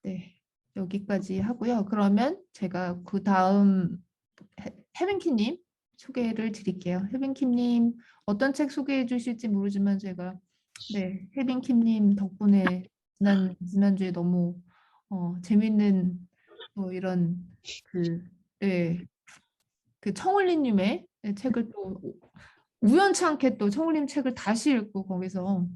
네, 여기까지 하고요. 그러면 제가 그 다음 해빈키님 소개를 드릴게요. 해빈키님 어떤 책 소개해 주실지 모르지만 제가 네, 해빈킴님 덕분에 지난주에 너무 재밌는 이런 그, 네, 그 청울리님의 책을 또 우연치 않게 또 청울림 책을 다시 읽고 거기서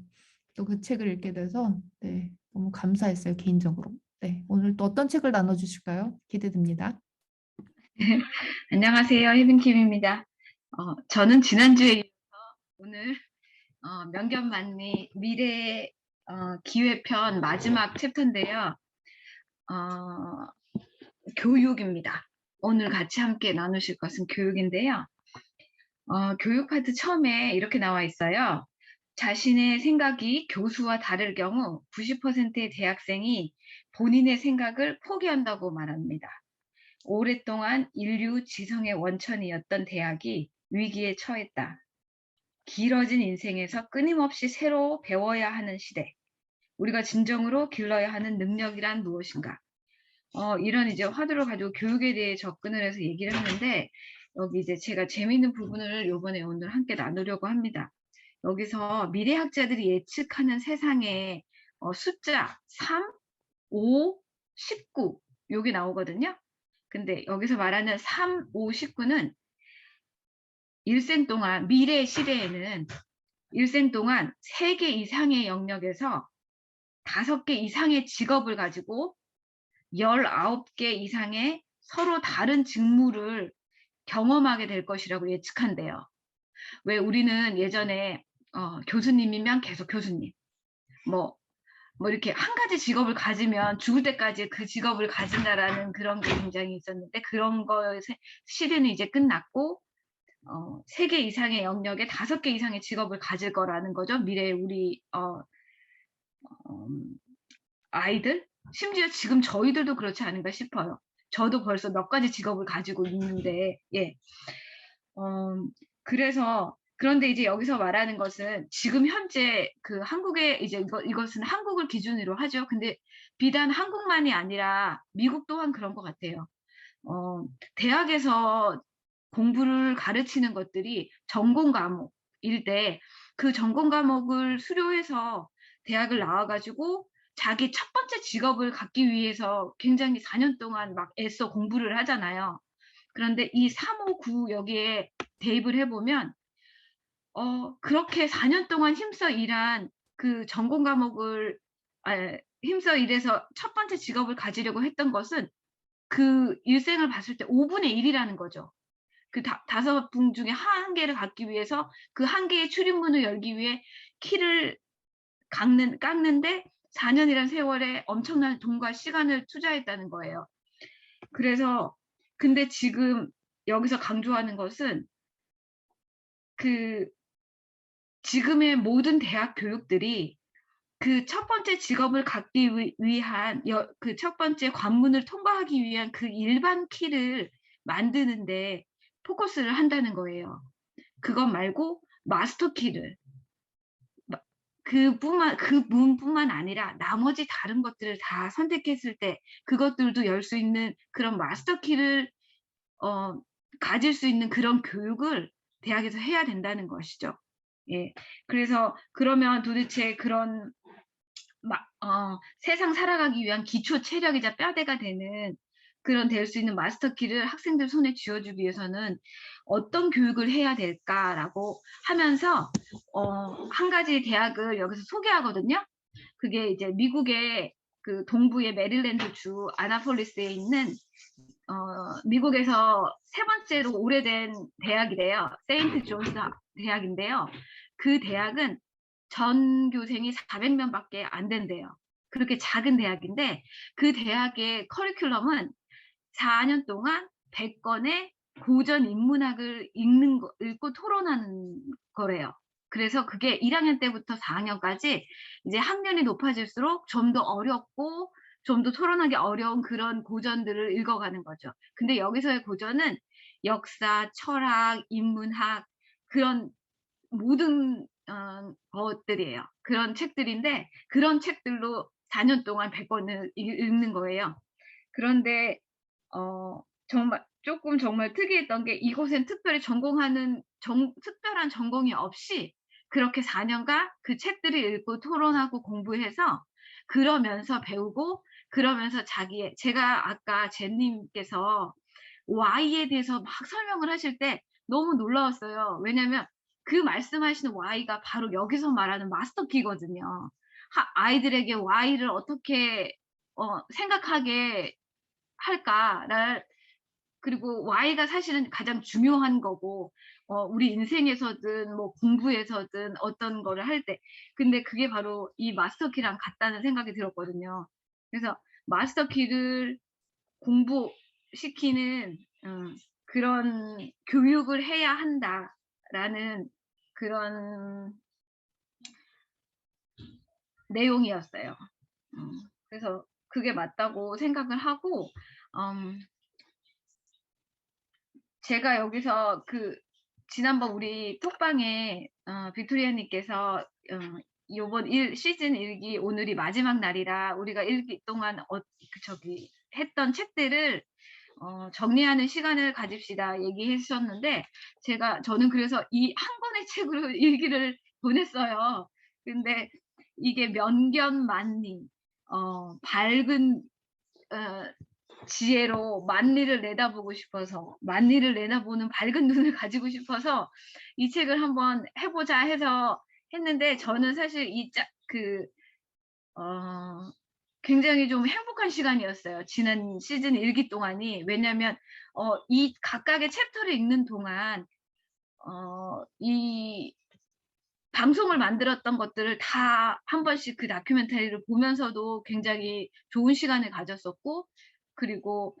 또 그 책을 읽게 돼서 네, 너무 감사했어요, 개인적으로. 네, 오늘 또 어떤 책을 나눠주실까요? 기대됩니다. 안녕하세요. 혜빈킴입니다. 저는 지난주에 이어서 오늘 명견만리 미래 기회편 마지막 챕터인데요. 교육입니다. 오늘 같이 함께 나누실 것은 교육인데요. 교육 파트 처음에 이렇게 나와 있어요. 자신의 생각이 교수와 다를 경우 90%의 대학생이 본인의 생각을 포기한다고 말합니다. 오랫동안 인류 지성의 원천이었던 대학이 위기에 처했다. 길어진 인생에서 끊임없이 새로 배워야 하는 시대. 우리가 진정으로 길러야 하는 능력이란 무엇인가? 이런 이제 화두를 가지고 교육에 대해 접근을 해서 얘기를 했는데, 여기 이제 제가 재미있는 부분을 요번에 오늘 함께 나누려고 합니다. 여기서 미래학자들이 예측하는 세상의 숫자 3, 5, 19 여기 나오거든요. 근데 여기서 말하는 3, 5, 19는 일생 동안 미래 시대에는 일생 동안 3개 이상의 영역에서 5개 이상의 직업을 가지고 19개 이상의 서로 다른 직무를 경험하게 될 것이라고 예측한대요. 왜 우리는 예전에 교수님이면 계속 교수님, 뭐 이렇게 한 가지 직업을 가지면 죽을 때까지 그 직업을 가진다라는 그런 게 굉장히 있었는데, 그런 거의 시대는 이제 끝났고 3개 이상의 영역에 5개 이상의 직업을 가질 거라는 거죠. 미래의 우리 아이들, 심지어 지금 저희들도 그렇지 않은가 싶어요. 저도 벌써 몇 가지 직업을 가지고 있는데, 예. 그래서 그런데 이제 여기서 말하는 것은 지금 현재 그 한국의 이제 이것은 한국을 기준으로 하죠. 근데 비단 한국만이 아니라 미국 또한 그런 것 같아요. 대학에서 공부를 가르치는 것들이 전공 과목일 때 그 전공 과목을 수료해서 대학을 나와가지고 자기 첫 번째 직업을 갖기 위해서 굉장히 4년 동안 막 애써 공부를 하잖아요. 그런데 이 359 여기에 대입을 해보면 그렇게 4년 동안 힘써 일한 그 전공 과목을 힘써 일해서 첫 번째 직업을 가지려고 했던 것은 그 일생을 봤을 때 5분의 1이라는 거죠. 그 5분 중에 한 개를 갖기 위해서 그 한 개의 출입문을 열기 위해 키를 깎는데 4년이란 세월에 엄청난 돈과 시간을 투자했다는 거예요. 그래서 근데 지금 여기서 강조하는 것은 그 지금의 모든 대학 교육들이 그 첫 번째 직업을 갖기 위한 그 첫 번째 관문을 통과하기 위한 그 일반 키를 만드는데 포커스를 한다는 거예요. 그것 말고 마스터 키를 그 문뿐만 아니라 나머지 다른 것들을 다 선택했을 때 그것들도 열 수 있는 그런 마스터 키를 가질 수 있는 그런 교육을 대학에서 해야 된다는 것이죠. 예. 그래서 그러면 도대체 그런 세상 살아가기 위한 기초 체력이자 뼈대가 되는 그런 될 수 있는 마스터 키를 학생들 손에 쥐어주기 위해서는 어떤 교육을 해야 될까라고 하면서 한 가지 대학을 여기서 소개하거든요. 그게 이제 미국의 그 동부의 메릴랜드 주 아나폴리스에 있는 미국에서 세 번째로 오래된 대학이래요. 세인트 존스 대학인데요. 그 대학은 전교생이 400명밖에 안 된대요. 그렇게 작은 대학인데 그 대학의 커리큘럼은 4년 동안 100권의 고전 인문학을 읽고 토론하는 거래요. 그래서 그게 1학년 때부터 4학년까지 이제 학년이 높아질수록 좀 더 어렵고 좀 더 토론하기 어려운 그런 고전들을 읽어가는 거죠. 근데 여기서의 고전은 역사, 철학, 인문학 그런 모든 것들이에요. 그런 책들인데 그런 책들로 4년 동안 100권을 읽는 거예요. 그런데 정말 조금 정말 특이했던 게 이곳엔 특별히 전공하는 특별한 전공이 없이 그렇게 4 년간 그 책들을 읽고 토론하고 공부해서 그러면서 배우고 그러면서 자기의 제가 아까 젠님께서 Y에 대해서 막 설명을 하실 때 너무 놀라웠어요. 왜냐면 그 말씀하시는 Y가 바로 여기서 말하는 마스터 키거든요. 아이들에게 Y를 어떻게 생각하게 할까를 그리고 Y가 사실은 가장 중요한 거고 우리 인생에서든 뭐 공부에서든 어떤 거를 할 때 근데 그게 바로 이 마스터 키랑 같다는 생각이 들었거든요. 그래서 마스터 키를 공부시키는 그런 '교육을 해야 한다.'라는 그런 내용이었어요. 그래서 그게 맞다고 생각을 하고 음 제가 여기서 지난번 우리 톡방에 빅토리아 님께서 요번 시즌 1기 오늘이 마지막 날이라 우리가 1기 동안 했던 책들을 정리하는 시간을 가집시다 얘기해 주셨는데 저는 그래서 이 한 권의 책으로 일기를 보냈어요. 근데 이게 명견만리 밝은 어 지혜로 만리를 내다보고 싶어서 만리를 내다보는 밝은 눈을 가지고 싶어서 이 책을 한번 해 보자 해서 했는데 저는 사실 굉장히 좀 행복한 시간이었어요. 지난 시즌 1기 동안이. 왜냐면 이 각각의 챕터를 읽는 동안 이 방송을 만들었던 것들을 다 한 번씩 그 다큐멘터리를 보면서도 굉장히 좋은 시간을 가졌었고 그리고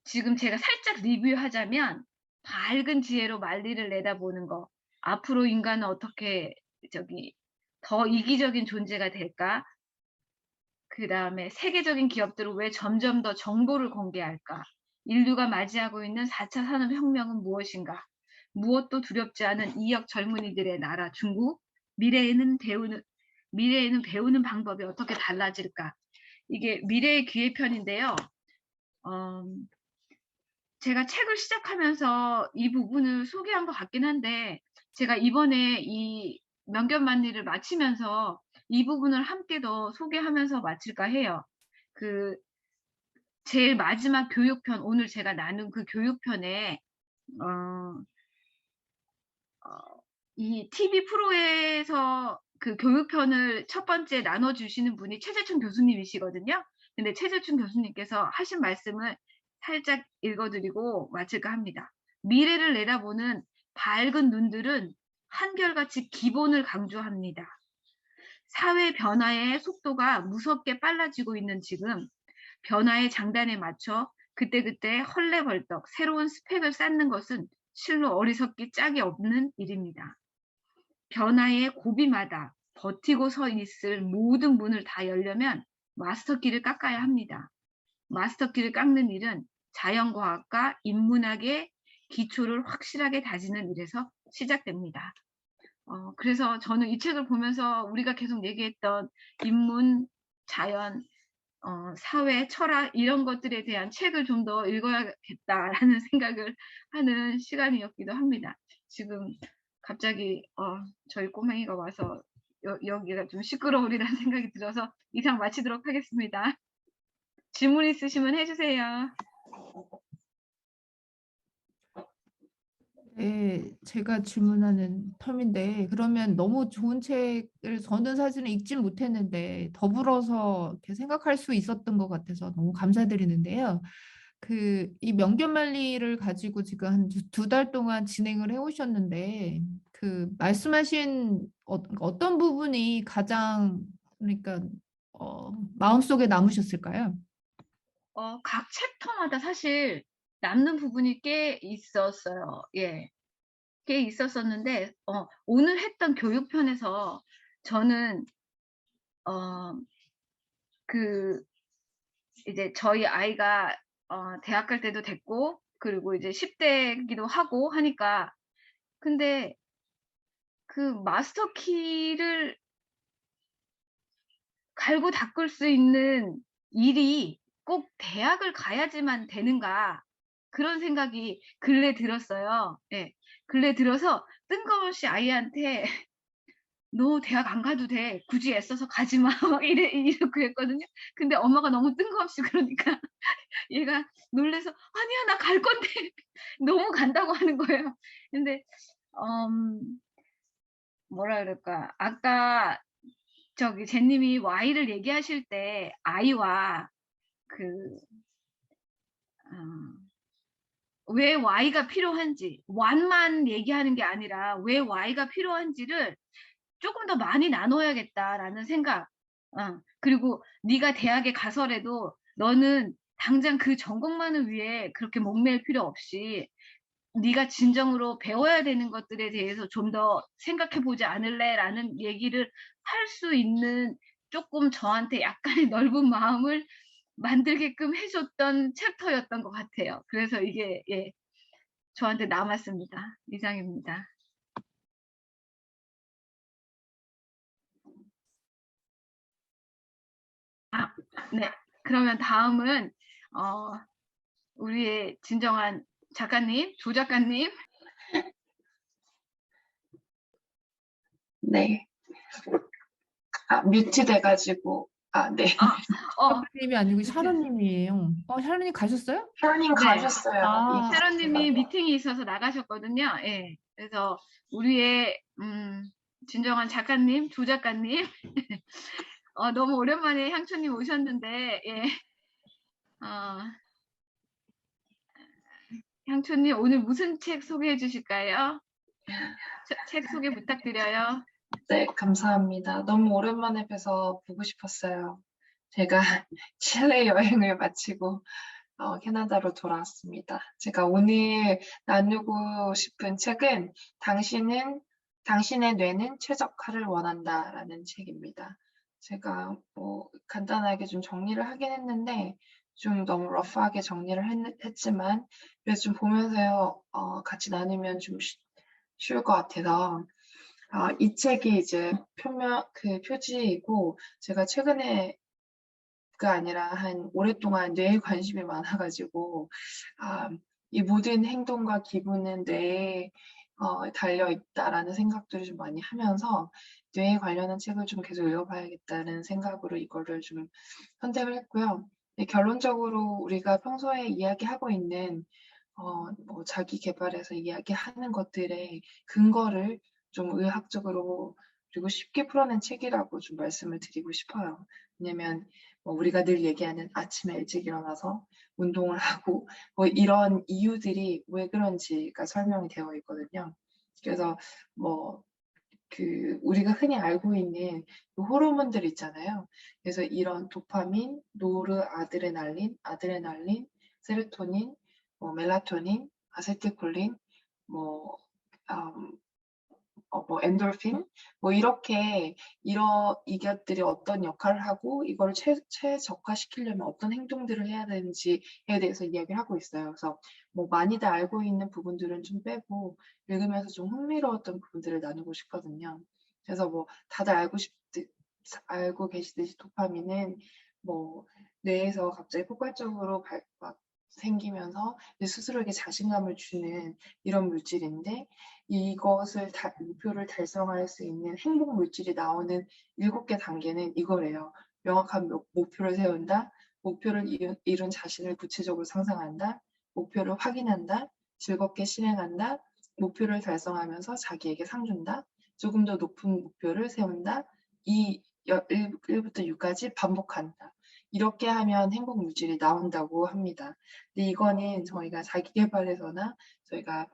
지금 제가 살짝 리뷰하자면 밝은 지혜로 만리를 내다보는 거. 앞으로 인간은 어떻게 더 이기적인 존재가 될까? 그다음에 세계적인 기업들은 왜 점점 더 정보를 공개할까? 인류가 맞이하고 있는 4차 산업혁명은 무엇인가? 무엇도 두렵지 않은 이역 젊은이들의 나라 중국. 미래에는 배우는 방법이 어떻게 달라질까? 이게 미래의 기회편인데요. 제가 책을 시작하면서 이 부분을 소개한 것 같긴 한데 제가 이번에 이 명견만리를 마치면서 이 부분을 함께 더 소개하면서 마칠까 해요. 그 제일 마지막 교육편 오늘 제가 나눈 그 교육편에 어 이 TV 프로에서 그 교육편을 첫 번째 나눠 주시는 분이 최재춘 교수님이시거든요. 근데 최재춘 교수님께서 하신 말씀을 살짝 읽어 드리고 마칠까 합니다. "미래를 내다보는 밝은 눈들은 한결같이 기본을 강조합니다. 사회 변화의 속도가 무섭게 빨라지고 있는 지금 변화의 장단에 맞춰 그때그때 헐레벌떡 새로운 스펙을 쌓는 것은 실로 어리석기 짝이 없는 일입니다. 변화의 고비마다 버티고 서 있을 모든 문을 다 열려면 마스터 키를 깎아야 합니다. 마스터 키를 깎는 일은 자연과학과 인문학의 기초를 확실하게 다지는 일에서 시작됩니다. 그래서 저는 이 책을 보면서 우리가 계속 얘기했던 인문, 자연, 사회, 철학 이런 것들에 대한 책을 좀 더 읽어야겠다라는 생각을 하는 시간이었기도 합니다. 지금 갑자기 저희 꼬맹이가 와서 여기가 좀 시끄러우리라는 생각이 들어서 이상 마치도록 하겠습니다. 질문 있으시면 해 주세요. 네, 제가 질문하는 텀인데 그러면 너무 좋은 책을 저는 사실은 읽진 못했는데 더불어서 이렇게 생각할 수 있었던 것 같아서 너무 감사드리는데요. 이 명견만리를 가지고 지금 한 두 달 동안 진행을 해오셨는데 말씀하신 어떤 부분이 가장 그러니까 마음속에 남으셨을까요? 각 챕터마다 사실 남는 부분이 꽤 있었어요. 예. 꽤 있었었는데 오늘 했던 교육편에서 저는 어 그 이제 저희 아이가 대학 갈 때도 됐고 그리고 이제 10 대기도 하고 하니까 근데 그 마스터 키를 갈고 닦을 수 있는 일이 꼭 대학을 가야지만 되는가 그런 생각이 근래에 들었어요. 예. 근래에 들어서 뜬금없이 아이한테 "너 대학 안 가도 돼. 굳이 애써서 가지 마." 막 이러고 그랬거든요. 근데 엄마가 너무 뜬금없이 그러니까 얘가 놀라서 "아니야. 나 갈 건데." 너무 간다고 하는 거예요. 근데 음 뭐라 그럴까. 아까 저기 제님이 Y를 얘기하실 때 아이와 그 어 왜 Y가 필요한지 one만 얘기하는 게 아니라 왜 Y가 필요한지를 쪼끔 더 많이 나눠야겠다라는 생각. 그리고 네가 대학에 가서라도 너는 당장 그 전공만을 위해 그렇게 목맬 필요 없이 네가 진정으로 배워야 되는 것들에 대해서 좀 더 생각해 보지 않을래?"라는 얘기를 할 수 있는 쪼끔 저한테 약간의 넓은 마음을 만들게끔 해 줬던 챕터였던 것 같아요. 그래서 이게 예 저한테 남았습니다. 이상입니다. 네. 그러면 다음은 어 우리의 진정한 작가님, 조 작가님. 네. 뮤트 돼가지고. 네. 아 어 작가님이 아니고 샤론님이에요. 샤론님 가셨어요? 샤론님 네. 가셨어요. 아, 샤론님이 미팅이 있어서 나가셨거든요. 예. 그래서 우리의 진정한 작가님, 조 작가님. 너무 오랜만에 향초님 오셨는데 예. 어 향초님 오늘 무슨 책 소개해 주실까요? 책 소개 부탁드려요. 네, 감사합니다. 너무 오랜만에 뵈서 보고 싶었어요. 제가 칠레 여행을 마치고 캐나다로 돌아왔습니다. 제가 오늘 나누고 싶은 책은 당신의 뇌는 최적화를 원한다라는 책입니다. 제가 간단하게 좀 정리를 하긴 했는데 좀 너무 러프하게 정리를 했지만 그래서 좀 보면서요 같이 나누면 좀 쉬울 것 같아서 이 책이 이제 표지이고 제가 최근에 가 아니라 한 오랫동안 뇌에 관심이 많아가지고 이 모든 행동과 기분은 뇌에 달려 있다라는 생각들을 좀 많이 하면서 뇌에 관련한 책을 좀 계속 읽어봐야겠다는 생각으로 이거를 좀 선택을 했고요. 결론적으로 우리가 평소에 이야기하고 있는 뭐 자기 개발에서 이야기하는 것들의 근거를 좀 의학적으로 그리고 쉽게 풀어낸 책이라고 좀 말씀을 드리고 싶어요. 왜냐면 우리가 늘 얘기하는 아침에 일찍 일어나서 운동을 하고 이런 이유들이 왜 그런지가 설명이 되어 있거든요. 그래서 우리가 흔히 알고 있는 그 호르몬들 있잖아요. 그래서 이런 도파민, 노르아드레날린, 아드레날린, 세로토닌, 멜라토닌, 아세틸콜린, 뭐, 엔돌핀, 이렇게 이것들이 어떤 역할을 하고 이거를 최적화시키려면 어떤 행동들을 해야 되는지에 대해서 이야기를 하고 있어요. 그래서 많이들 알고 있는 부분들은 좀 빼고 읽으면서 좀 흥미로웠던 부분들을 나누고 싶거든요. 그래서 다들 알고 계시듯이 도파민은 뇌에서 갑자기 폭발적으로 막 생기면서 스스로에게 자신감을 주는 이런 물질인데 이것을 목표를 달성할 수 있는 행복 물질이 나오는 7개 단계는 이거래요. 명확한 목표를 세운다, 목표를 이룬 자신을 구체적으로 상상한다, 목표를 확인한다, 즐겁게 실행한다, 목표를 달성하면서 자기에게 상 준다, 조금 더 높은 목표를 세운다, 1부터 6까지 반복한다. 이렇게 하면 행복 물질이 나온다고 합니다. 근데 이거는 저희가 자기 개발에서나 저희가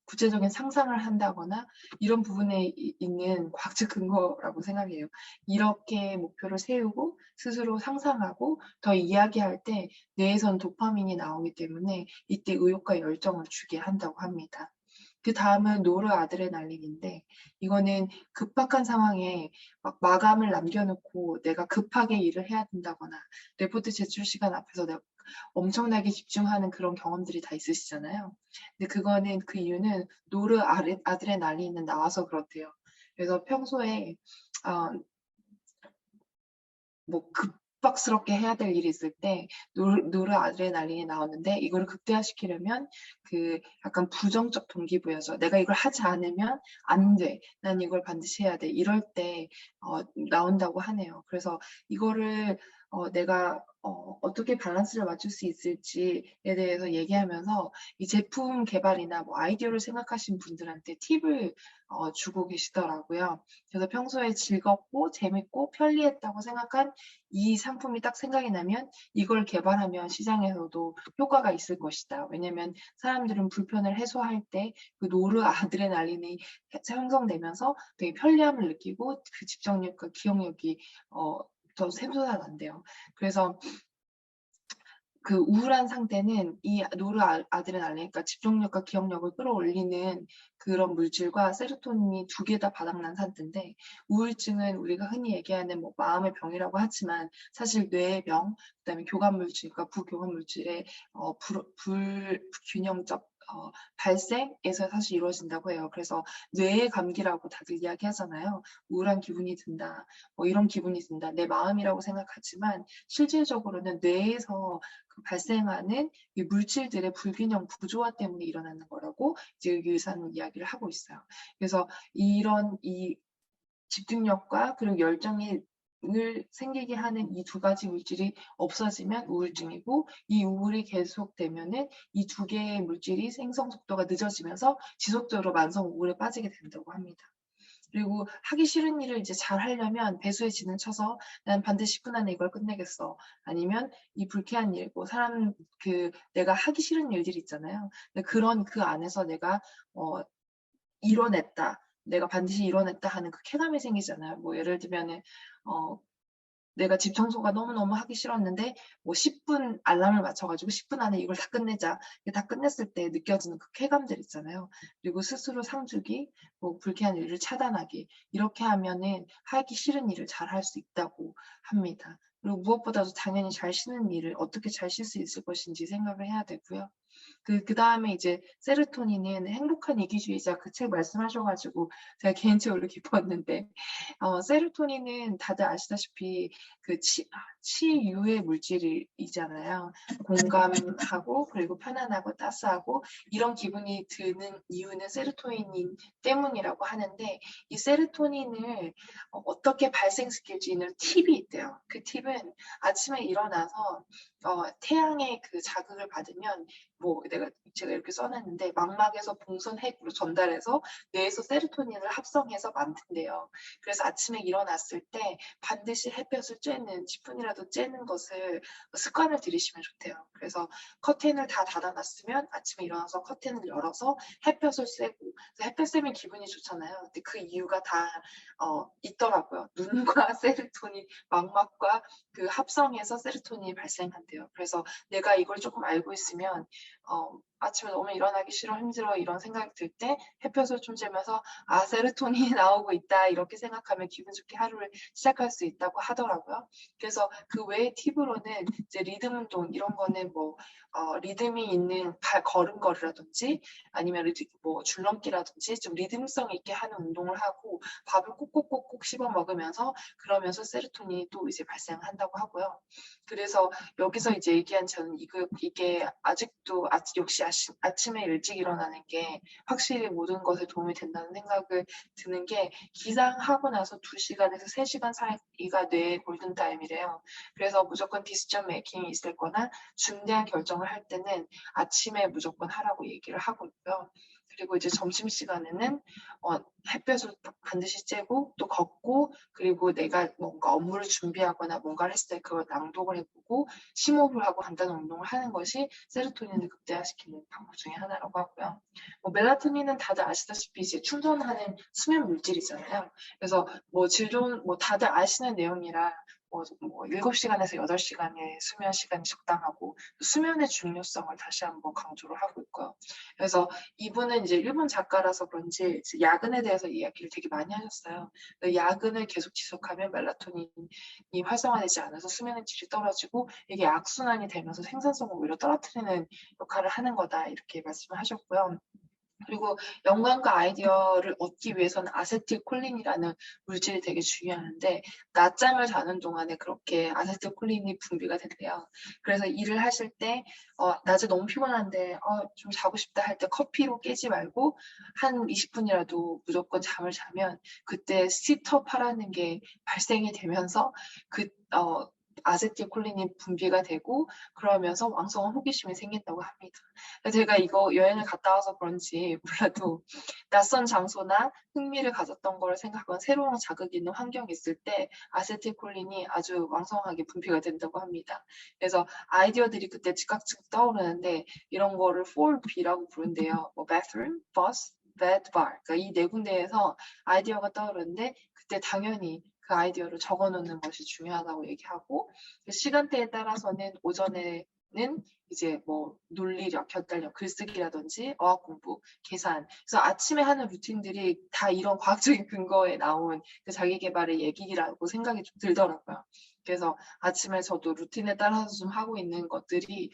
구체적인 상상을 한다거나 이런 부분에 있는 과학적 근거라고 생각해요. 이렇게 목표를 세우고 스스로 상상하고 더 이야기할 때 뇌에선 도파민이 나오기 때문에 이때 의욕과 열정을 주게 한다고 합니다. 그 다음은 노르아드레날린인데 이거는 급박한 상황에 마감을 남겨놓고 내가 급하게 일을 해야 된다거나 레포트 제출 시간 앞에서 내가 엄청나게 집중하는 그런 경험들이 다 있으시잖아요. 근데 그 이유는 노르아드레날린은 나와서 그렇대요. 그래서 평소에 뭐 급박스럽게 해야 될 일이 있을 때 노르아드레날린이 나오는데 이거를 극대화시키려면 그 약간 부정적 동기부여죠. 내가 이걸 하지 않으면 안 돼. 난 이걸 반드시 해야 돼. 이럴 때 나온다고 하네요. 그래서 이거를 내가 어떻게 밸런스를 맞출 수 있을지에 대해서 얘기하면서 이 제품 개발이나 뭐 아이디어를 생각하신 분들한테 팁을 주고 계시더라고요. 그래서 평소에 즐겁고 재밌고 편리했다고 생각한 이 상품이 딱 생각이 나면 이걸 개발하면 시장에서도 효과가 있을 것이다. 왜냐면 사람들은 불편을 해소할 때 그 노르아드레날린이 형성되면서 되게 편리함을 느끼고 그 집중력과 기억력이 더 샘솟아난대요. 그래서 그 우울한 상태는 이 노르아드레날린, 그러니까 집중력과 기억력을 끌어올리는 그런 물질과 세로토닌이 두 개 다 바닥난 상태인데, 우울증은 우리가 흔히 얘기하는 뭐 마음의 병이라고 하지만 사실 뇌의 병, 그다음에 교감 물질과 부교감 물질의 불균형적 발생에서 사실 이루어진다고 해요. 그래서 뇌의 감기라고 다들 이야기하잖아요. 우울한 기분이 든다, 뭐 이런 기분이 든다, 내 마음이라고 생각하지만 실질적으로는 뇌에서 그 발생하는 이 물질들의 불균형 부조화 때문에 일어나는 거라고 이제 의사는 이야기를 하고 있어요. 그래서 이런 이 집중력과 그리고 열정이 늘 생기게 하는 이 두 가지 물질이 없어지면 우울증이고, 이 우울이 계속되면은 이 두 개의 물질이 생성 속도가 늦어지면서 지속적으로 만성 우울에 빠지게 된다고 합니다. 그리고 하기 싫은 일을 이제 잘 하려면 배수의 진을 쳐서 난 반드시 10분 안에 이걸 끝내겠어. 아니면 이 불쾌한 일, 뭐 사람 내가 하기 싫은 일들이 있잖아요. 근데 그런 그 안에서 내가 이뤄냈다. 내가 반드시 이뤄냈다 하는 그 쾌감이 생기잖아요. 뭐 예를 들면은 내가 집 청소가 너무너무 하기 싫었는데 뭐 10분 알람을 맞춰가지고 10분 안에 이걸 다 끝내자. 다 끝냈을 때 느껴지는 그 쾌감들 있잖아요. 그리고 스스로 상 주기, 뭐 불쾌한 일을 차단하기. 이렇게 하면은 하기 싫은 일을 잘 할 수 있다고 합니다. 그리고 무엇보다도 당연히 잘 쉬는 일을 어떻게 잘 쉴 수 있을 것인지 생각을 해야 되고요. 그 다음에 이제 세로토닌은 행복한 이기주의자 그 책 말씀하셔가지고 제가 개인적으로 기뻤는데, 세로토닌은 다들 아시다시피 그 치유의 물질이잖아요. 공감하고 그리고 편안하고 따스하고 이런 기분이 드는 이유는 세로토닌 때문이라고 하는데, 이 세로토닌을 어떻게 발생시킬지는 팁이 있대요. 그 팁은 아침에 일어나서 태양의 그 자극을 받으면 뭐 제가 이렇게 써놨는데 망막에서 봉선핵으로 전달해서 뇌에서 세로토닌을 합성해서 만든대요. 그래서 아침에 일어났을 때 반드시 햇볕을 쬐는 10분이라도 쬐는 것을 습관을 들이시면 좋대요. 그래서 커튼을 다 닫아놨으면 아침에 일어나서 커튼을 열어서 햇볕을 쐬고, 햇볕 쐬면 기분이 좋잖아요. 근데 그 이유가 다 있더라고요. 눈과 세로토닌, 망막과 그 합성해서 세로토닌이 발생한대요. 그래서 내가 이걸 조금 알고 있으면 아침에 너무 일어나기 싫어, 힘들어 이런 생각이 들 때 햇볕을 좀 쬐면서 세로토닌이 나오고 있다 이렇게 생각하면 기분 좋게 하루를 시작할 수 있다고 하더라고요. 그래서 그 외의 팁으로는 이제 리듬 운동 이런 거는 뭐 리듬이 있는 걸음걸이라든지 아니면 뭐 줄넘기라든지 좀 리듬성 있게 하는 운동을 하고 밥을 꼭꼭꼭꼭 씹어 먹으면서 그러면서 세로토닌이 또 이제 발생한다고 하고요. 그래서 여기서 이제 얘기한 저는 이게 아직도 역시 아침에 일찍 일어나는 게 확실히 모든 것에 도움이 된다는 생각을 드는 게, 기상하고 나서 2시간에서 3시간 사이가 뇌의 골든타임이래요. 그래서 무조건 디시전 메이킹이 있을 거나 중대한 결정을 할 때는 아침에 무조건 하라고 얘기를 하고 있고요. 그리고 이제 점심시간에는 햇볕을 반드시 쬐고 또 걷고, 그리고 내가 뭔가 업무를 준비하거나 뭔가를 했을 때 그걸 낭독을 해보고 심호흡을 하고 간단한 운동을 하는 것이 세로토닌을 극대화시키는 방법 중에 하나라고 하고요. 뭐 멜라토닌은 다들 아시다시피 이제 충전하는 수면 물질이잖아요. 그래서 뭐 질 좋은 뭐 다들 아시는 내용이라 뭐 7시간에서 8시간의 수면 시간이 적당하고 수면의 중요성을 다시 한번 강조를 하고 있고요. 그래서 이분은 이제 일본 작가라서 그런지 야근에 대해서 이야기를 되게 많이 하셨어요. 야근을 계속 지속하면 멜라토닌이 활성화되지 않아서 수면의 질이 떨어지고 이게 악순환이 되면서 생산성을 오히려 떨어뜨리는 역할을 하는 거다 이렇게 말씀을 하셨고요. 그리고 영감과 아이디어를 얻기 위해서는 아세틸콜린이라는 물질이 되게 중요한데 낮잠을 자는 동안에 그렇게 아세틸콜린이 분비가 된대요. 그래서 일을 하실 때 낮에 너무 피곤한데 좀 자고 싶다 할 때 커피로 깨지 말고 한 20분이라도 무조건 잠을 자면 그때 시터파라는 게 발생이 되면서 아세틸콜린이 분비가 되고 그러면서 왕성한 호기심이 생긴다고 합니다. 제가 이거 여행을 갔다 와서 그런지 몰라도 낯선 장소나 흥미를 가졌던 거를 생각하거나 새로운 자극이 있는 환경에 있을 때 아세틸콜린이 아주 왕성하게 분비가 된다고 합니다. 그래서 아이디어들이 그때 즉각 떠오르는데 이런 거를 4B라고 부른대요. 뭐 bathroom, bus, bed, bar. 그러니까 이 네 군데에서 아이디어가 떠오르는데 그때 당연히 그 아이디어를 적어놓는 것이 중요하다고 얘기하고 시간대에 따라서는 오전에는 이제 뭐 논리력, 결단력, 글쓰기라든지 어학 공부, 계산. 그래서 아침에 하는 루틴들이 다 이런 과학적인 근거에 나온 그 자기 개발의 얘기라고 생각이 좀 들더라고요. 그래서 아침에 저도 루틴에 따라서 좀 하고 있는 것들이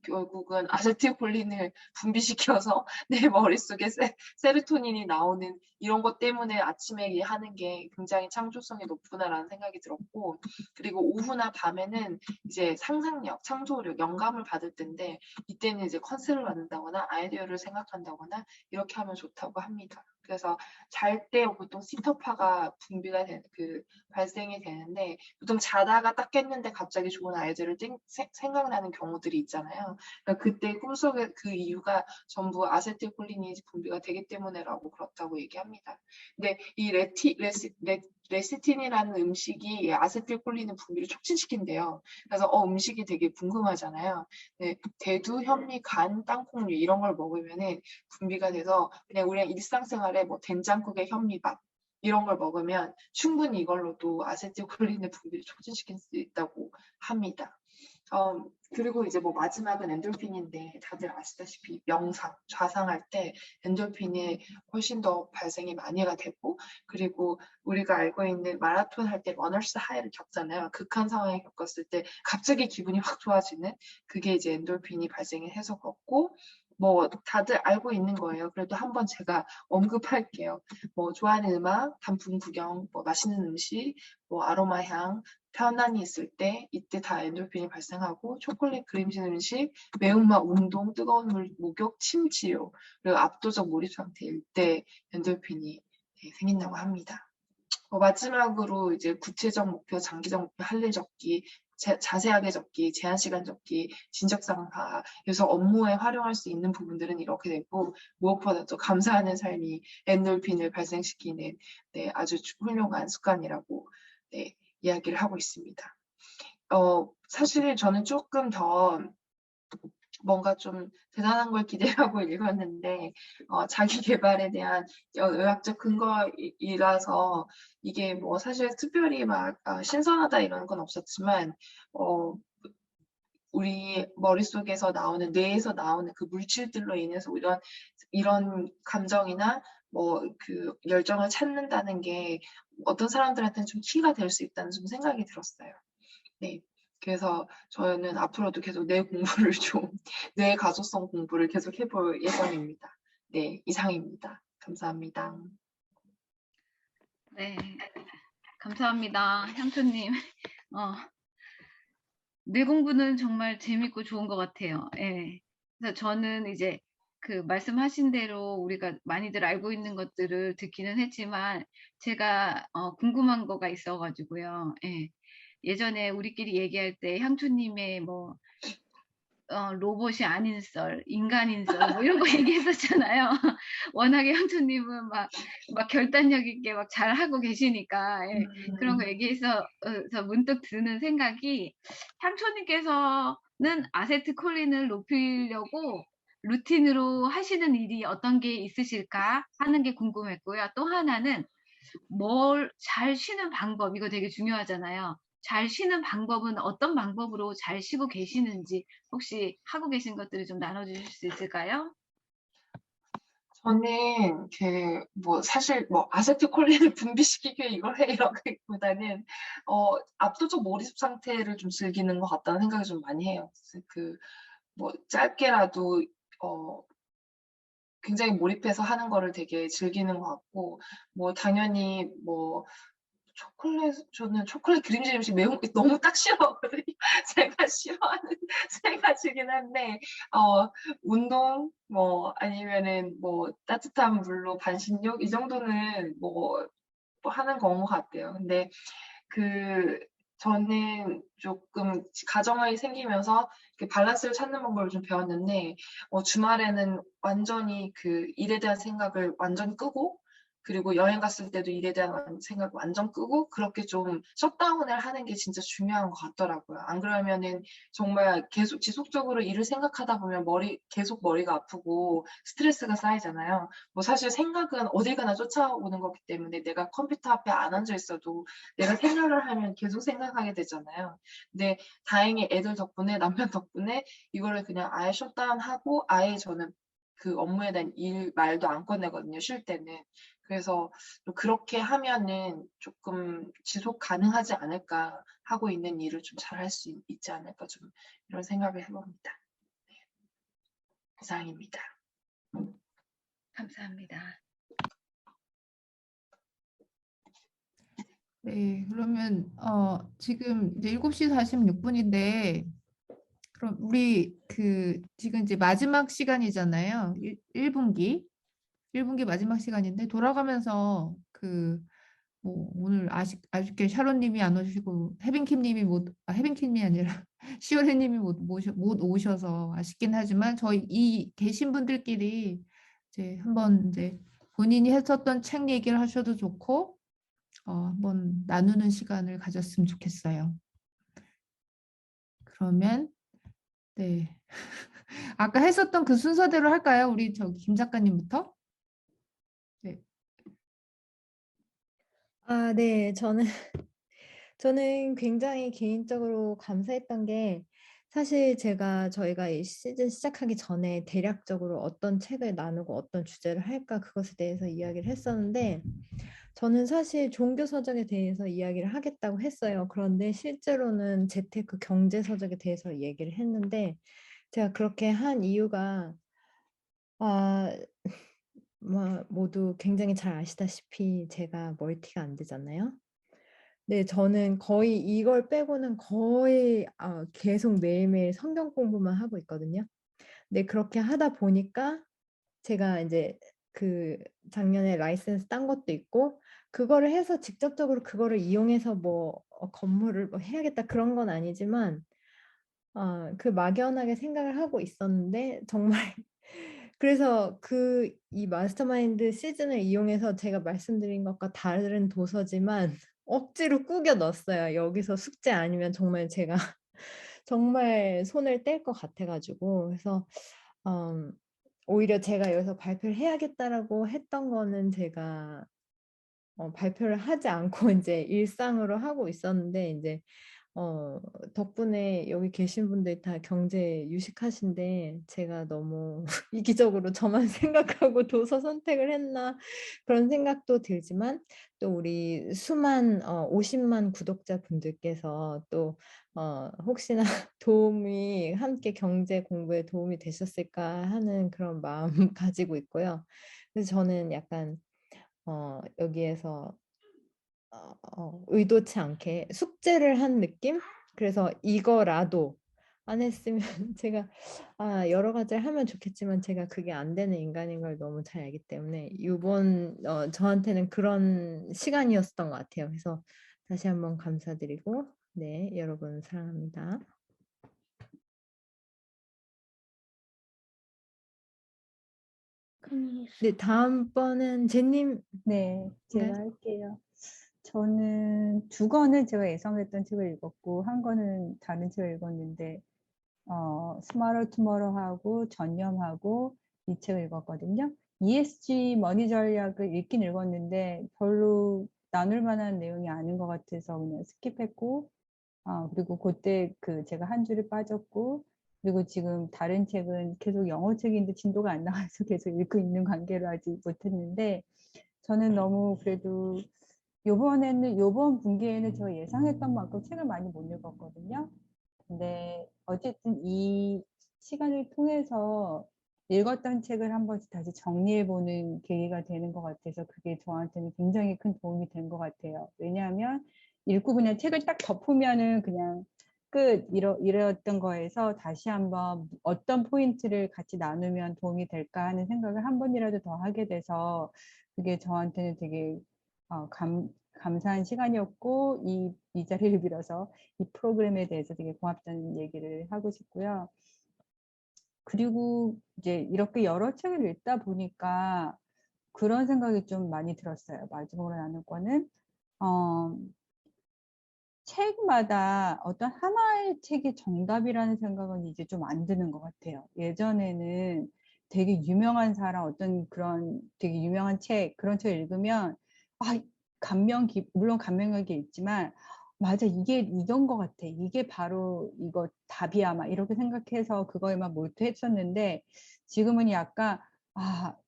결국은 아세틸콜린을 분비시켜서 내 머릿속에 세로토닌이 나오는 이런 것 때문에 아침에 하는 게 굉장히 창조성이 높구나라는 생각이 들었고 그리고 오후나 밤에는 이제 상상력, 창조력, 영감을 받을 때인데 이때는 이제 컨셉을 만든다거나 아이디어를 생각한다거나 이렇게 하면 좋다고 합니다. 그래서 잘 때 보통 시터파가 분비가 발생이 되는데 보통 자다가 딱 깼는데 갑자기 좋은 아이디어를 생각나는 경우들이 있잖아요. 그러니까 그때 꿈속에 그 이유가 전부 아세틸콜린이 분비가 되기 때문에라고 그렇다고 얘기합니다. 근데 이 레시틴이라는 음식이 아세틸콜린의 분비를 촉진시킨대요. 그래서 음식이 되게 궁금하잖아요. 네, 대두, 현미, 간, 땅콩류 이런 걸 먹으면은 분비가 돼서 그냥 우리가 일상생활에 뭐 된장국에 현미밥 이런 걸 먹으면 충분히 이걸로도 아세틸콜린의 분비를 촉진시킬 수 있다고 합니다. 그리고 이제 뭐 마지막은 엔돌핀인데 다들 아시다시피 명상, 좌상할 때 엔돌핀이 훨씬 더 발생이 많이가 되고 그리고 우리가 알고 있는 마라톤 할 때 러너스 하이를 겪잖아요. 극한 상황에 겪었을 때 갑자기 기분이 확 좋아지는 그게 이제 엔돌핀이 발생해서 그렇고 뭐 다들 알고 있는 거예요. 그래도 한번 제가 언급할게요. 뭐 좋아하는 음악, 단풍 구경, 뭐 맛있는 음식, 뭐 아로마 향, 편안히 있을 때 이때 다 엔돌핀이 발생하고 초콜릿 크림진 음식, 매운맛 운동, 뜨거운 물 목욕, 침 치료 그리고 압도적 몰입 상태일 때 엔돌핀이 생긴다고 합니다. 마지막으로 이제 구체적 목표, 장기적 목표, 할 일 적기, 자세하게 적기, 제한 시간 적기, 진척상 파악. 그래서 업무에 활용할 수 있는 부분들은 이렇게 되고 무엇보다도 감사하는 삶이 엔돌핀을 발생시키는 아주 훌륭한 습관이라고 이야기를 하고 있습니다. 사실 저는 조금 더 뭔가 좀 대단한 걸 기대하고 읽었는데 자기 개발에 대한 의학적 근거이라서 이게 뭐 사실 특별히 막 신선하다 이런 건 없었지만 우리 머릿속에서 나오는 뇌에서 나오는 그 물질들로 인해서 이런 감정이나 뭐 그 열정을 찾는다는 게 어떤 사람들한테는 좀 키가 될 수 있다는 좀 생각이 들었어요. 네. 그래서 저는 앞으로도 계속 뇌 공부를 좀, 뇌 가소성 공부를 계속 해볼 예정입니다. 네, 이상입니다. 감사합니다. 네, 감사합니다. 향토님. 뇌 공부는 정말 재밌고 좋은 것 같아요. 예. 그래서 저는 이제 그 말씀하신 대로 우리가 많이들 알고 있는 것들을 듣기는 했지만 제가 궁금한 거가 있어 가지고요. 예. 예전에 우리끼리 얘기할 때 향초님의 뭐 로봇이 아닌 썰, 인간인 썰 뭐 이런 거 얘기했었잖아요. 워낙에 향초님은 막 결단력 있게 막 잘하고 계시니까 예. 그런 거 얘기해서 저 문득 드는 생각이 향초님께서는 아세트콜린을 높이려고 루틴으로 하시는 일이 어떤 게 있으실까 하는 게 궁금했고요. 또 하나는 뭘 잘 쉬는 방법 이거 되게 중요하잖아요. 잘 쉬는 방법은 어떤 방법으로 잘 쉬고 계시는지 혹시 하고 계신 것들을 좀 나눠 주실 수 있을까요? 저는 사실 아세틸콜린을 분비시키기 위해 이걸 해 이러기보다는 압도적 몰입 상태를 좀 즐기는 것 같다는 생각이 좀 많이 해요. 짧게라도 굉장히 몰입해서 하는 거를 되게 즐기는 것 같고 뭐 당연히 뭐 저는 초콜릿 크림cheese 음식 매운 게 너무 딱 싫어하거든요. 제가 싫어하는 3 가지긴 한데 운동 뭐 아니면은 뭐 따뜻한 물로 반신욕 이 정도는 뭐 하는 건 것 같아요. 근데 그 저는 쪼끔 가정이 생기면서 그 밸런스를 찾는 방법을 좀 배웠는데 주말에는 완전히 그 일에 대한 생각을 완전 끄고 그리고 여행 갔을 때도 일에 대한 생각을 완전 끄고 그렇게 좀 셧다운을 하는 게 진짜 중요한 것 같더라고요. 안 그러면은 정말 계속 지속적으로 일을 생각하다 보면 계속 머리가 아프고 스트레스가 쌓이잖아요. 뭐 사실 생각은 어딜 가나 쫓아오는 거기 때문에 내가 컴퓨터 앞에 안 앉아 있어도 내가 생각을 하면 계속 생각하게 되잖아요. 근데 다행히 애들 덕분에 남편 덕분에 이거를 그냥 아예 셧다운하고 아예 저는 그 업무에 대한 말도 안 꺼내거든요, 쉴 때는. 그래서 좀 '그렇게 하면은 쪼끔 지속 가능하지 않을까. 하고 있는 일을 좀 잘할 수 있지 않을까.' 좀 이런 생각을 해 봅니다. 네. 이상입니다. 감사합니다. 네, 그러면 지금 이제 7시 46분인데 그럼 우리 지금 이제 마지막 시간이잖아요. 1분기. 1분기 마지막 시간인데 돌아가면서 뭐 오늘 아쉽게 샤론님이 안 오시고 혜빈킴님이 혜빈킴이 아니라 시오레님이 못 오셔서 아쉽긴 하지만 저희 이 계신 분들끼리 이제 한번 이제 본인이 했었던 책 얘기를 하셔도 좋고 한번 나누는 시간을 가졌으면 좋겠어요. 그러면 네. 아까 했었던 그 순서대로 할까요? 우리 김 작가님부터? 네. 아, 네. 저는 굉장히 개인적으로 감사했던 게 사실 저희가 이 시즌 시작하기 전에 대략적으로 어떤 책을 나누고 어떤 주제를 할까 그것에 대해서 이야기를 했었는데 저는 사실 종교 서적에 대해서 이야기를 하겠다고 했어요. 그런데 실제로는 재테크 경제 서적에 대해서 얘기를 했는데 제가 그렇게 한 이유가 아, 모두 굉장히 잘 아시다시피 제가 멀티가 안 되잖아요. 네, 저는 거의 이걸 빼고는 거의 계속 매일매일 성경 공부만 하고 있거든요. 네, 그렇게 하다 보니까 제가 이제 그 작년에 라이센스 딴 것도 있고 그거를 해서 직접적으로 그거를 이용해서 뭐 건물을 뭐 해야겠다 그런 건 아니지만 그 막연하게 생각을 하고 있었는데 정말 그래서 이 마스터마인드 시즌을 이용해서 제가 말씀드린 것과 다른 도서지만 억지로 꾸겨 넣었어요. 여기서 숙제 아니면 정말 제가 정말 손을 뗄 것 같아가지고 그래서 오히려 제가 여기서 발표를 해야겠다라고 했던 거는 제가 발표를 하지 않고 이제 일상으로 하고 있었는데 이제 덕분에 여기 계신 분들이 다 경제 유식하신데 제가 너무 이기적으로 저만 생각하고 도서 선택을 했나 그런 생각도 들지만 또 우리 50만 구독자분들께서 또 혹시나 함께 경제 공부에 도움이 되셨을까 하는 그런 마음 가지고 있고요. 그래서 저는 약간 여기에서 의도치 않게 숙제를 한 느낌? 그래서 이거라도 안 했으면 제가 여러 가지를 하면 좋겠지만 제가 그게 안 되는 인간인 걸 너무 잘 알기 때문에 이번 저한테는 그런 시간이었던 것 같아요. 그래서 다시 한번 감사드리고 네, 여러분 사랑합니다. 네, 다음번은 제님. 네, 제가 네. 할게요. 저는 2권을 제가 예상했던 책을 읽었고 한 권은 다른 책을 읽었는데 스마트 투모로우하고 전념하고 이 책을 읽었거든요. ESG 머니 전략을 읽긴 읽었는데 별로 나눌 만한 내용이 아닌 것 같아서 그냥 스킵했고 그리고 그때 제가 한 줄이 빠졌고 그리고 지금 다른 책은 계속 영어 책인데 진도가 안 나와서 계속 읽고 있는 관계로 아직 못했는데 저는 너무 그래도 요번 분기에는 제가 예상했던 만큼 책을 많이 못 읽었거든요. 근데 어쨌든 이 시간을 통해서 읽었던 책을 한 번씩 다시 정리해보는 계기가 되는 것 같아서 그게 저한테는 굉장히 큰 도움이 된 것 같아요. 왜냐하면 읽고 그냥 책을 딱 덮으면은 그냥 끝 이랬던 거에서 다시 한번 어떤 포인트를 같이 나누면 도움이 될까 하는 생각을 한 번이라도 더 하게 돼서 그게 저한테는 되게 감사한 시간이었고 이 자리를 빌어서 이 프로그램에 대해서 되게 고맙다는 얘기를 하고 싶고요. 그리고 이제 이렇게 여러 책을 읽다 보니까 그런 생각이 좀 많이 들었어요. 마지막으로 나눌 거는 책마다 어떤 하나의 책이 정답이라는 생각은 이제 좀 안 드는 것 같아요. 예전에는 되게 유명한 사람 어떤 그런 되게 유명한 책 그런 책을 읽으면 물론 감명력이 있지만 맞아 이게 이건 것 같아 이게 바로 이거 답이야 막 이렇게 생각해서 그거에만 몰두했었는데 지금은 약간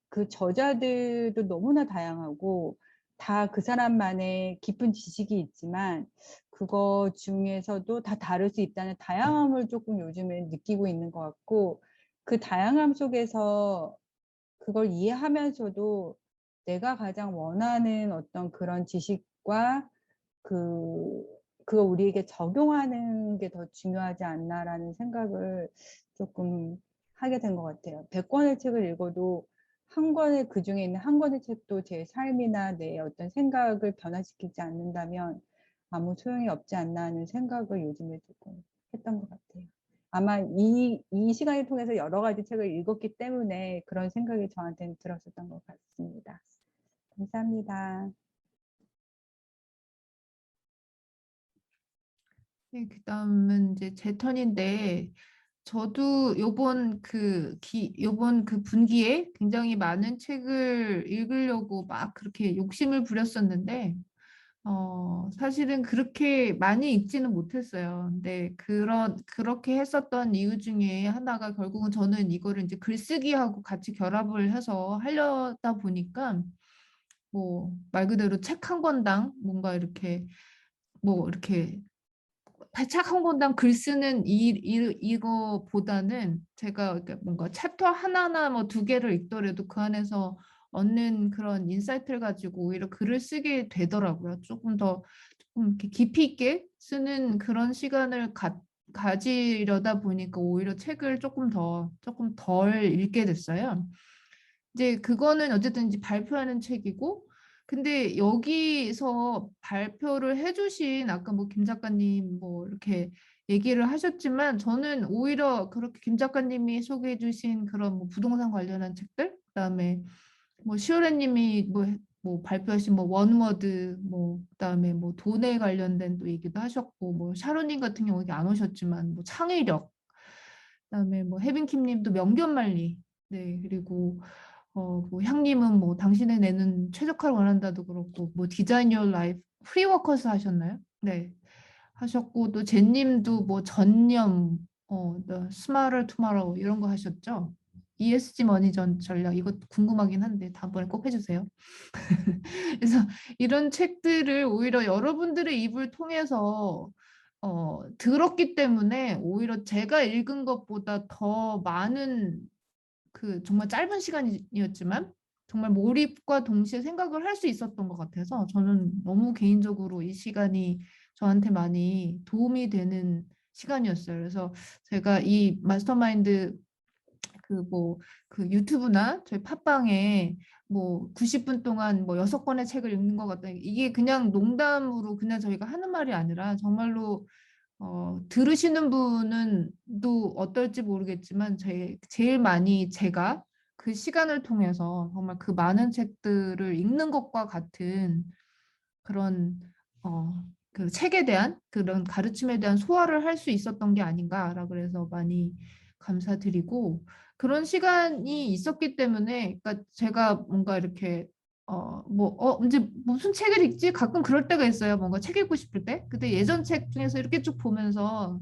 그 저자들도 너무나 다양하고 다 그 사람만의 깊은 지식이 있지만 그거 중에서도 다 다를 수 있다는 다양함을 조금 요즘에 느끼고 있는 것 같고 그 다양함 속에서 그걸 이해하면서도 내가 가장 원하는 어떤 그런 지식과 그거 우리에게 적용하는 게 더 중요하지 않나라는 생각을 조금 하게 된 것 같아요. 100권의 책을 읽어도 한 권의 그 중에 있는 한 권의 책도 제 삶이나 내 어떤 생각을 변화시키지 않는다면 아무 소용이 없지 않나 하는 생각을 요즘에 조금 했던 것 같아요. 아마 이 시간을 통해서 여러 가지 책을 읽었기 때문에 그런 생각이 저한테는 들었었던 것 같습니다. 감사합니다. 네, 그다음은 이제 제 턴인데 저도 요번 그 분기에 굉장히 많은 책을 읽으려고 막 그렇게 욕심을 부렸었는데 사실은 그렇게 많이 읽지는 못했어요. 근데 그렇게 했었던 이유 중에 하나가 결국은 저는 이거를 이제 글쓰기하고 같이 결합을 해서 하려다 보니까 뭐 말 그대로 책 한 권당 뭔가 이렇게 뭐 이렇게 책 한 권당 글 쓰는 이거보다는 제가 이렇게 뭔가 챕터 하나나 뭐 두 개를 읽더라도 그 안에서 얻는 그런 인사이트를 가지고 오히려 글을 쓰게 되더라고요. 조금 이렇게 깊이 있게 쓰는 그런 시간을 가지려다 보니까 오히려 책을 조금 덜 읽게 됐어요. 이제 그거는 어쨌든 이제 발표하는 책이고, 근데 여기서 발표를 해주신 아까 뭐 김 작가님 뭐 이렇게 얘기를 하셨지만 저는 오히려 그렇게 김 작가님이 소개해주신 그런 뭐 부동산 관련한 책들, 그다음에 뭐 시오레님이 뭐 발표하신 뭐 원워드 뭐 그다음에 뭐 돈에 관련된 또 얘기도 하셨고 뭐 샤로님 같은 경우 여기 안 오셨지만 뭐 창의력, 그다음에 뭐 혜빈킴님도 명견말리, 네 그리고 뭐 향님은 뭐 당신의 내는 최적화를 원한다도 그렇고 뭐 디자인 유어 라이프 프리워커스 하셨나요? 네 하셨고 또 제님도 뭐 전념 스마트 투마로우 이런 거 하셨죠? ESG 머니 전략 이거 궁금하긴 한데 다음번에 꼭 해주세요. 그래서 이런 책들을 오히려 여러분들의 입을 통해서 들었기 때문에 오히려 제가 읽은 것보다 더 많은 그 정말 짧은 시간이었지만 정말 몰입과 동시에 생각을 할 수 있었던 것 같아서 저는 너무 개인적으로 이 시간이 저한테 많이 도움이 되는 시간이었어요. 그래서 제가 이 마스터마인드 그 유튜브나 저희 팟빵에 뭐 90분 동안 뭐 6권의 책을 읽는 것 같다. 이게 그냥 농담으로 그냥 저희가 하는 말이 아니라 정말로 들으시는 분은 또 어떨지 모르겠지만 제일 많이 제가 그 시간을 통해서 정말 그 많은 책들을 읽는 것과 같은 그런 그 책에 대한 그런 가르침에 대한 소화를 할 수 있었던 게 아닌가라 그래서 많이 감사드리고 그런 시간이 있었기 때문에 그러니까 제가 뭔가 이렇게 이제 무슨 책을 읽지? 가끔 그럴 때가 있어요. 뭔가 책 읽고 싶을 때. 근데 예전 책 중에서 이렇게 쭉 보면서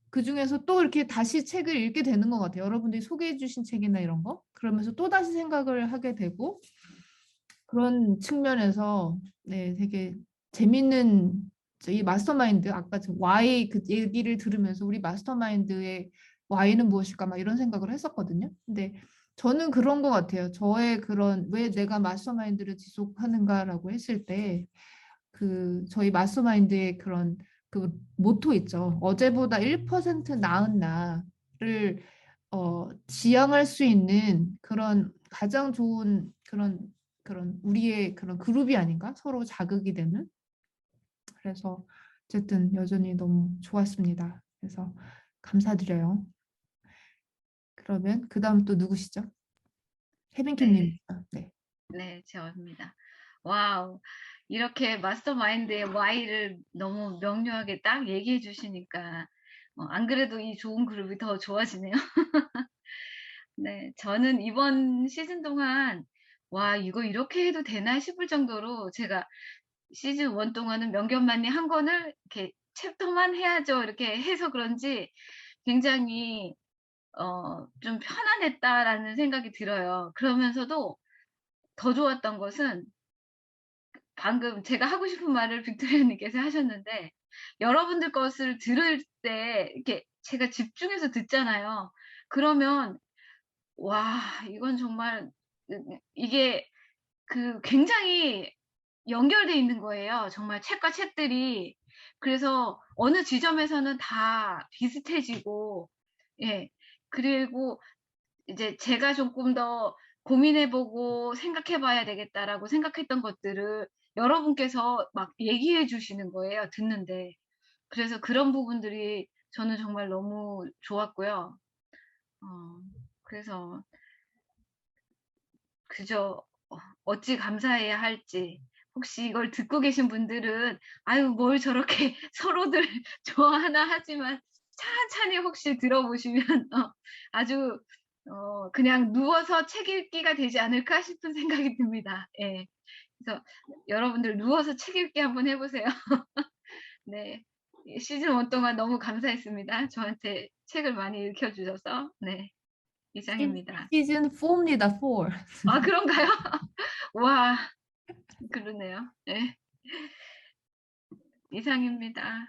그 중에서 또 이렇게 다시 책을 읽게 되는 것 같아요. 여러분들이 소개해 주신 책이나 이런 거. 그러면서 또 다시 생각을 하게 되고 그런 측면에서 네, 되게 재밌는 이 마스터마인드 아까 지금 Y 그 얘기를 들으면서 우리 마스터마인드의 Y는 무엇일까 막 이런 생각을 했었거든요. 근데 저는 그런 것 같아요. 저의 그런 왜 내가 마스터마인드를 지속하는가라고 했을 때 그 저희 마스터마인드의 그런 그 모토 있죠. 어제보다 1% 나은 나를 지향할 수 있는 그런 가장 좋은 그런 우리의 그런 그룹이 아닌가? 서로 자극이 되는. 그래서 어쨌든 여전히 너무 좋았습니다. 그래서 감사드려요. 그러면 그 다음 또 누구시죠? 네. 혜빈킴님. 네. 네, 저입니다. 와우. 이렇게 마스터마인드의 Y를 너무 명료하게 딱 얘기해 주시니까 안 그래도 이 좋은 그룹이 더 좋아지네요. 네, 저는 이번 시즌 동안 와, 이거 이렇게 해도 되나 싶을 정도로 제가 시즌 1 동안은 명견만리 한 권을 이렇게 챕터만 해야죠. 이렇게 해서 그런지 굉장히 좀 편안했다라는 생각이 들어요. 그러면서도 더 좋았던 것은 방금 제가 하고 싶은 말을 빅토리아 님께서 하셨는데 여러분들 것을 들을 때 이렇게 제가 집중해서 듣잖아요. 그러면 와, 이건 정말 이게 그 굉장히 연결돼 있는 거예요. 정말 책과 책들이. 그래서 어느 지점에서는 다 비슷해지고 예. 그리고 이제 제가 조금 더 고민해 보고 생각해 봐야 되겠다라고 생각했던 것들을 여러분께서 막 얘기해 주시는 거예요, 듣는데. 그래서 그런 부분들이 저는 정말 너무 좋았고요. 어 그래서 그저 어찌 감사해야 할지. 혹시 이걸 듣고 계신 분들은 '아유 뭘 저렇게 서로들 좋아하나.' 하지만 찬찬히 혹시 들어보시면 아주 그냥 '누워서 책 읽기가 되지 않을까?' 싶은 생각이 듭니다. 예. 그래서 여러분들 누워서 책 읽기 한번 해 보세요. 네. 이 시즌 1 동안 너무 감사했습니다. 저한테 책을 많이 읽혀 주셔서. 네. 이상입니다. 시즌 4입니다. 4. 아 그런가요? 와. 그러네요. 네. 이상입니다.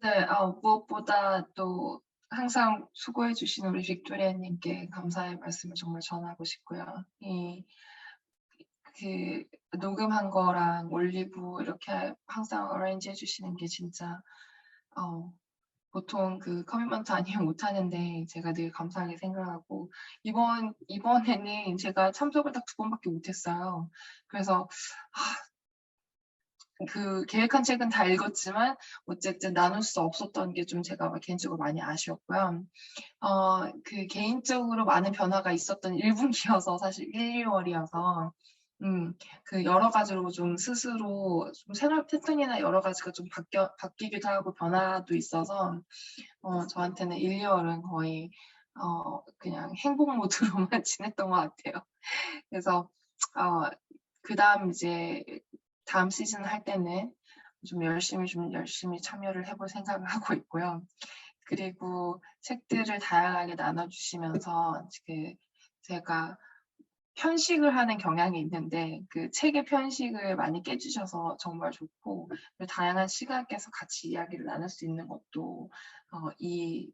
네, 무엇보다 또 항상 수고해 주시는 우리 빅토리아님께 감사의 말씀을 정말 전하고 싶고요. 그 녹음한 거랑 올리브 이렇게 항상 어레인지 해주시는 게 진짜 보통 그 커밋먼트 아니면 못하는데 제가 늘 감사하게 생각하고 이번에는 제가 참석을 딱 2번밖에 못했어요. 그래서 그 계획한 책은 다 읽었지만 어쨌든 나눌 수 없었던 게 좀 제가 개인적으로 많이 아쉬웠고요. 그 개인적으로 많은 변화가 있었던 1분기여서 사실 1, 2월이어서 그 여러 가지로 좀 스스로 좀 생활 패턴이나 여러 가지가 좀 바뀌기도 하고 변화도 있어서 저한테는 1, 2월은 거의 그냥 행복 모드로만 지냈던 것 같아요. 그래서 그다음 이제 다음 시즌 할 때는 좀 열심히 참여를 해볼 생각을 하고 있고요. 그리고 책들을 다양하게 나눠주시면서 제가 편식을 하는 경향이 있는데 그 책의 편식을 많이 깨주셔서 정말 좋고 다양한 시각에서 같이 이야기를 나눌 수 있는 것도 이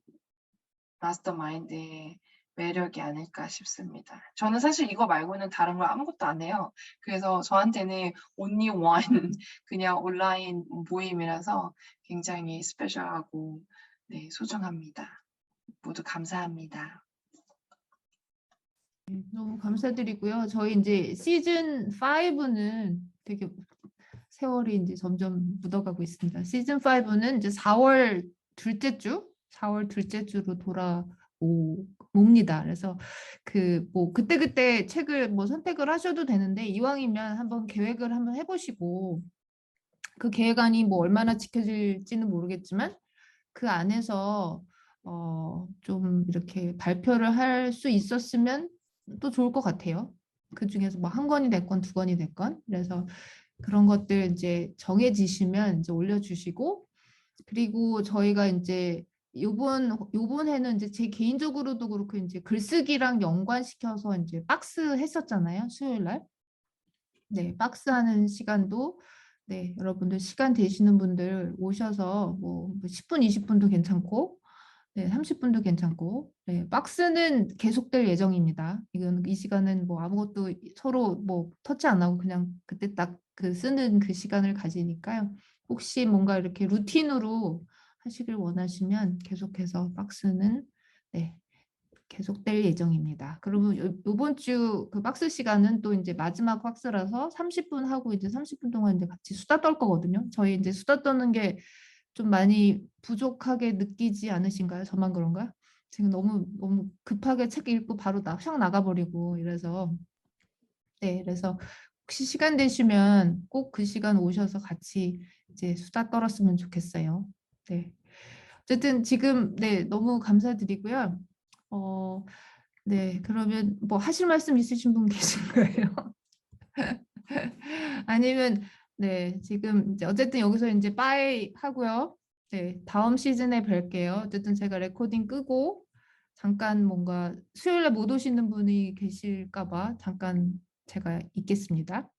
마스터마인드의 매력이 아닐까 싶습니다. 저는 사실 이거 말고는 다른 걸 아무것도 안 해요. 그래서 저한테는 only one 그냥 온라인 모임이라서 굉장히 스페셜하고 네, 소중합니다. 모두 감사합니다. 너무 감사드리고요. 저희 이제 시즌 5는 되게 세월이 이제 점점 묻어가고 있습니다. 시즌 5는 이제 4월 둘째 주로 돌아옵니다. 그래서 그 뭐 그때 책을 뭐 선택을 하셔도 되는데 이왕이면 한번 계획을 한번 해보시고 그 계획안이 뭐 얼마나 지켜질지는 모르겠지만 그 안에서 좀 이렇게 발표를 할 수 있었으면 또 좋을 것 같아요. 그 중에서 뭐 한 권이 됐건 2권이 됐건 그래서 그런 것들 이제 정해지시면 이제 올려주시고 그리고 저희가 이제 요번에는 이제 제 개인적으로도 그렇고 이제 글쓰기랑 연관시켜서 이제 박스 했었잖아요. 수요일 날. 네, 박스 하는 시간도 네, 여러분들 시간 되시는 분들 오셔서 뭐 10분, 20분도 괜찮고 네, 30분도 괜찮고, 네, 박스는 계속될 예정입니다. 이건 이 시간은 뭐 아무것도 서로 뭐 터치 안 하고 그냥 그때 딱 그 쓰는 그 시간을 가지니까요. 혹시 뭔가 이렇게 루틴으로 하시길 원하시면 계속해서 박스는 네, 계속될 예정입니다. 그러면 이번 주 그 박스 시간은 또 이제 마지막 박스라서 30분 하고 이제 30분 동안 이제 같이 수다 떨 거거든요. 저희 이제 수다 떠는 게 좀 많이 부족하게 느끼지 않으신가요? 저만 그런가? 지금 너무 급하게 책 읽고 바로 휙 나가버리고 이래서 네, 그래서 혹시 시간 되시면 꼭 그 시간 오셔서 같이 이제 수다 떨었으면 좋겠어요. 네. 어쨌든 지금 네, 너무 감사드리고요. 어, 네, 그러면 뭐 하실 말씀 있으신 분 계신 거예요? 아니면 네, 지금 이제 어쨌든 여기서 이제 빠이 하고요. 네, 다음 시즌에 뵐게요. 어쨌든 제가 레코딩 끄고 잠깐 뭔가 수요일에 못 오시는 분이 계실까 봐 잠깐 제가 있겠습니다.